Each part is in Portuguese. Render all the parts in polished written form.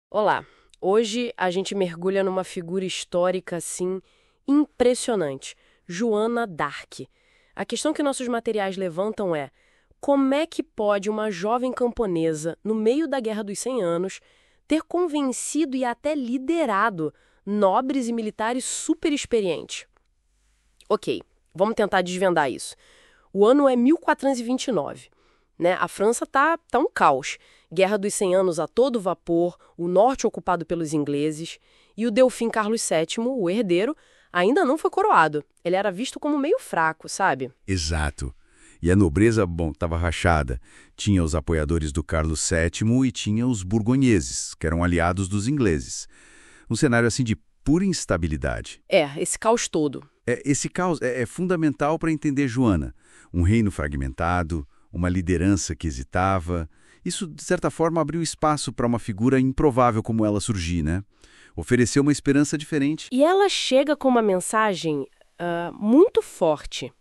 Olá, hoje a gente mergulha numa figura histórica, assim, impressionante, Joana d'Arc. A questão que nossos materiais levantam é: como é que pode uma jovem camponesa, no meio da Guerra dos 100 Anos, ter convencido e até liderado nobres e militares super experientes? Ok, vamos tentar desvendar isso. O ano é 1429, né? A França tá um caos. Guerra dos 100 Anos a todo vapor, o norte ocupado pelos ingleses, e o Delfim Carlos VII, o herdeiro, ainda não foi coroado. Ele era visto como meio fraco, sabe? Exato. E a nobreza, bom, estava rachada. Tinha os apoiadores do Carlos VII e tinha os burgonheses, que eram aliados dos ingleses. Um cenário assim de pura instabilidade. Esse caos todo. Esse caos é fundamental para entender Joana. Um reino fragmentado, uma liderança que hesitava. Isso, de certa forma, abriu espaço para uma figura improvável como ela surgir, né? Ofereceu uma esperança diferente. E ela chega com uma mensagem muito forte,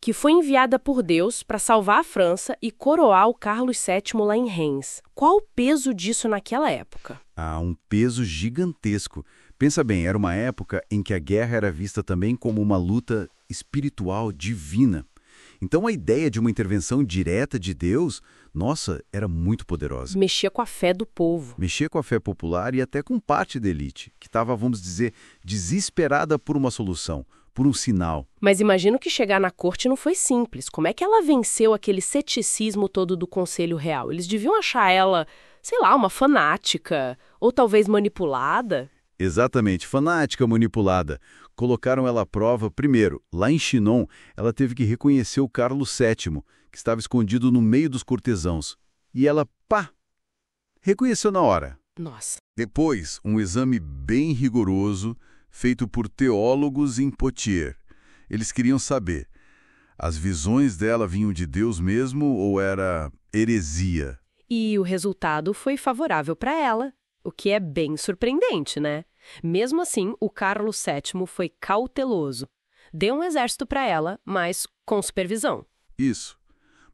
que foi enviada por Deus para salvar a França e coroar o Carlos VII lá em Reims. Qual o peso disso naquela época? Há um peso gigantesco. Pensa bem, era uma época em que a guerra era vista também como uma luta espiritual divina. Então a ideia de uma intervenção direta de Deus, nossa, era muito poderosa. Mexia com a fé do povo. Mexia com a fé popular e até com parte da elite, que estava, vamos dizer, desesperada por uma solução, por um sinal. Mas imagino que chegar na corte não foi simples. Como é que ela venceu aquele ceticismo todo do Conselho Real? Eles deviam achar ela, sei lá, uma fanática, ou talvez manipulada. Exatamente, fanática, manipulada. Colocaram ela à prova, primeiro, lá em Chinon, ela teve que reconhecer o Carlos VII, que estava escondido no meio dos cortesãos. E ela, pá, reconheceu na hora. Nossa. Depois, um exame bem rigoroso, feito por teólogos em Poitiers. Eles queriam saber, as visões dela vinham de Deus mesmo ou era heresia? E o resultado foi favorável para ela, o que é bem surpreendente, né? Mesmo assim, o Carlos VII foi cauteloso. Deu um exército para ela, mas com supervisão. Isso.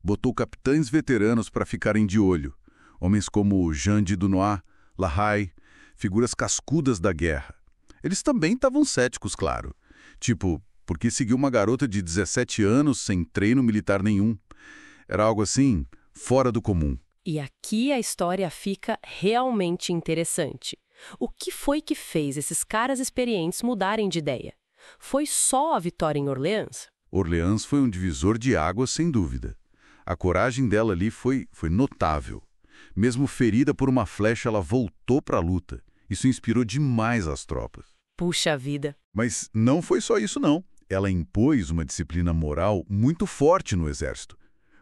Botou capitães veteranos para ficarem de olho. Homens como Jean de Dunois, La Haye, figuras cascudas da guerra. Eles também estavam céticos, claro. Tipo, porque seguiu uma garota de 17 anos sem treino militar nenhum. Era algo assim, fora do comum. E aqui a história fica realmente interessante. O que foi que fez esses caras experientes mudarem de ideia? Foi só a vitória em Orleans? Orleans foi um divisor de águas, sem dúvida. A coragem dela ali foi notável. Mesmo ferida por uma flecha, ela voltou para a luta. Isso inspirou demais as tropas. Puxa vida! Mas não foi só isso, não. Ela impôs uma disciplina moral muito forte no exército.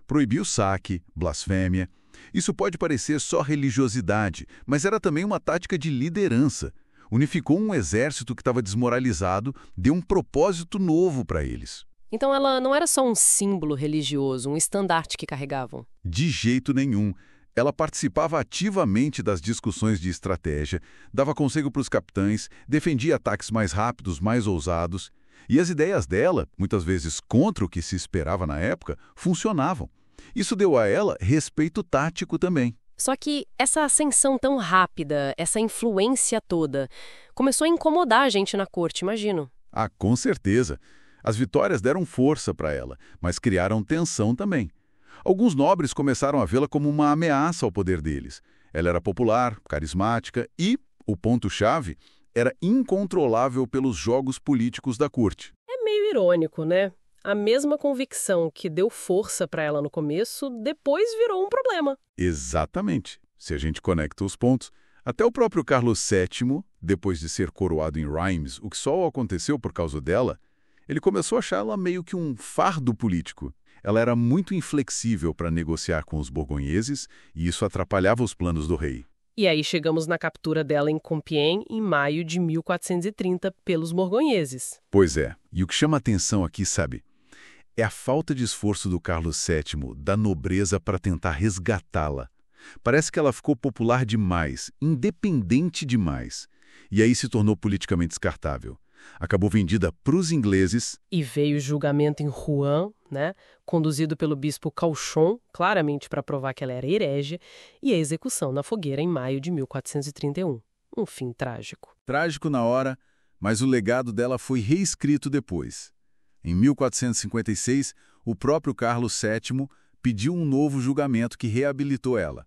Proibiu saque, blasfêmia. Isso pode parecer só religiosidade, mas era também uma tática de liderança. Unificou um exército que estava desmoralizado, deu um propósito novo para eles. Então ela não era só um símbolo religioso, um estandarte que carregavam. De jeito nenhum. Ela participava ativamente das discussões de estratégia, dava conselho para os capitães, defendia ataques mais rápidos, mais ousados. E as ideias dela, muitas vezes contra o que se esperava na época, funcionavam. Isso deu a ela respeito tático também. Só que essa ascensão tão rápida, essa influência toda, começou a incomodar a gente na corte, imagino. Ah, com certeza. As vitórias deram força para ela, mas criaram tensão também. Alguns nobres começaram a vê-la como uma ameaça ao poder deles. Ela era popular, carismática e, o ponto-chave, era incontrolável pelos jogos políticos da corte. É meio irônico, né? A mesma convicção que deu força para ela no começo, depois virou um problema. Exatamente. Se a gente conecta os pontos, até o próprio Carlos VII, depois de ser coroado em Reims, o que só aconteceu por causa dela, ele começou a achá-la meio que um fardo político. Ela era muito inflexível para negociar com os borgonheses e isso atrapalhava os planos do rei. E aí chegamos na captura dela em Compiègne em maio de 1430 pelos borgonheses. Pois é. E o que chama atenção aqui, sabe, é a falta de esforço do Carlos VII, da nobreza, para tentar resgatá-la. Parece que ela ficou popular demais, independente demais. E aí se tornou politicamente descartável. Acabou vendida para os ingleses. E veio o julgamento em Rouen, né, conduzido pelo bispo Cauchon, claramente para provar que ela era herege, e a execução na fogueira em maio de 1431. Um fim trágico. Trágico na hora, mas o legado dela foi reescrito depois. Em 1456, o próprio Carlos VII pediu um novo julgamento que reabilitou ela.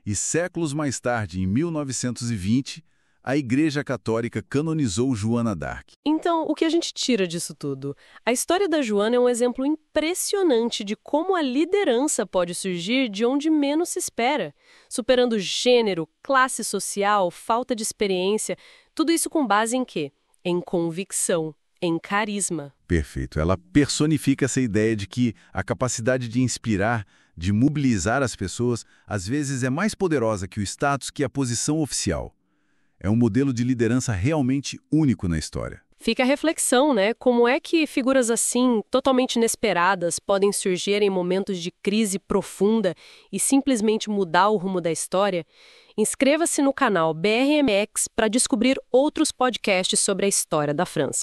E séculos mais tarde, em 1920, a Igreja Católica canonizou Joana d'Arc. Então, o que a gente tira disso tudo? A história da Joana é um exemplo impressionante de como a liderança pode surgir de onde menos se espera, superando gênero, classe social, falta de experiência, tudo isso com base em quê? Em convicção, em carisma. Perfeito. Ela personifica essa ideia de que a capacidade de inspirar, de mobilizar as pessoas, às vezes é mais poderosa que o status, que a posição oficial. É um modelo de liderança realmente único na história. Fica a reflexão, né? Como é que figuras assim, totalmente inesperadas, podem surgir em momentos de crise profunda e simplesmente mudar o rumo da história? Inscreva-se no canal BRMX para descobrir outros podcasts sobre a história da França.